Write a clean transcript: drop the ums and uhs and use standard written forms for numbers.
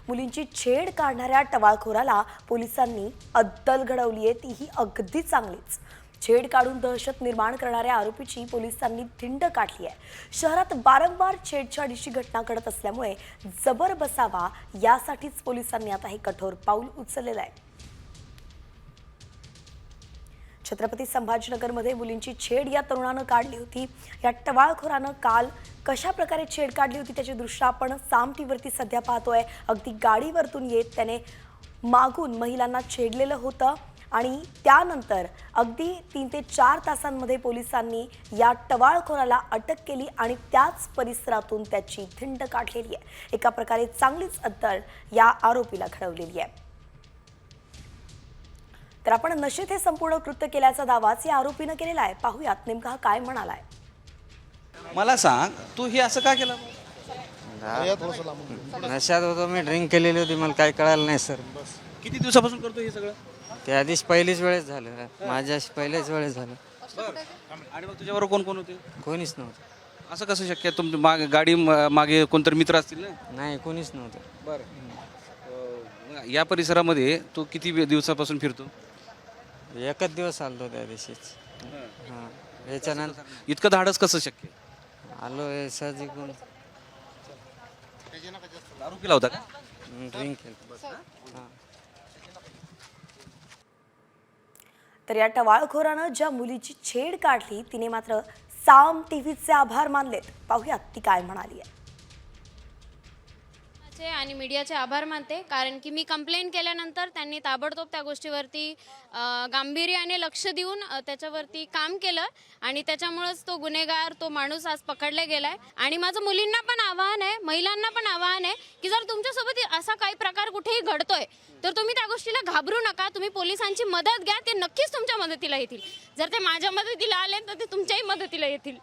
मुलींची छेड काढणाऱ्या टवाळखोराला पोलिसांनी अद्दल घडवली आहे, तीही अगदी चांगलीच। छेड काढून दहशत निर्माण करणाऱ्या आरोपीची पोलिसांनी धिंड काढली आहे। शहरात वारंवार छेडछाडीची घटना घडत असल्यामुळे जबर बसावा यासाठीच पोलिसांनी आता हे कठोर पाऊल उचललेलं आहे। छत्रपती संभाजीनगरमध्ये मुलींची छेड या तरुणानं काढली होती। या टवाळखोरानं काल कशा प्रकारे छेड काढली होती त्याचे दृश्य आपण साम टीव्हीवरती सध्या पाहतोय। अगदी गाडीवरतून येत त्याने मागून महिलांना छेडलेलं होतं आणि त्यानंतर अगदी 3 ते 4 तासांमध्ये पोलिसांनी या टवाळखोराला अटक केली आणि त्याच परिसरातून त्याची धिंड काढलेली आहे। एका प्रकारे चांगलीच अद्दल या आरोपीला घडवलेली आहे। तर आपण नशेत हे संपूर्ण कृत्य केल्याचा दावाच या आरोपीनं केलेला आहे। पाहूयात नेमका हा काय म्हणालाय। मला सांग, तू हे असं का केलं? नशात होतो मी, ड्रिंक केलेली होती, मला काय कळालं नाही सर। किती दिवसापासून करतो हे सगळं? त्या आधीच पहिलीच वेळेस झालं, माझ्या पहिल्याच वेळेस झालं। आणि मग तुझ्याबरोबर कोण कोण होते? कोणीच नव्हतं। असं कसं शक्य आहे? तुमच्या मागे गाडी मागे कोणतरी मित्र असतील ना? नाही, कोणीच नव्हतं। बरं, या परिसरामध्ये तू किती दिवसापासून फिरतो? एकच दिवस आलो त्या दिवशीच। हां, याच्यानंतर इतकं धाडस कसं शक्य? आलो हे सहजी कोण दारू पिला होता का? ड्रिंक केलं। हां, तर या टवाळखोरानं ज्या मुलीची छेड काढली तिने मात्र साम टीव्हीचे आभार मानलेत। पाहूयात ती काय म्हणाली आहे। आणि मीडियाचे आभार मानते, कारण की मी कंप्लेंट केल्यानंतर त्यांनी ताबडतोब त्या गोष्टीवरती गांभीर्याने लक्ष देऊन त्याच्यावरती काम केलं आणि त्याच्यामुळेच तो गुन्हेगार, तो माणूस आज पकडला गेलाय। आणि माझं मुलींना पण आवाहन आहे, महिलांना पण आवाहन आहे की जर तुमच्यासोबत असा काही प्रकार कुठेही घडतोय तर तुम्ही त्या गोष्टीला घाबरू नका, तुम्ही पोलिसांची मदत घ्या, ते नक्कीच तुमच्या मदतीला येतील। जर ते माझ्या मदतीला आले तर ते तुमच्याही मदतीला येतील।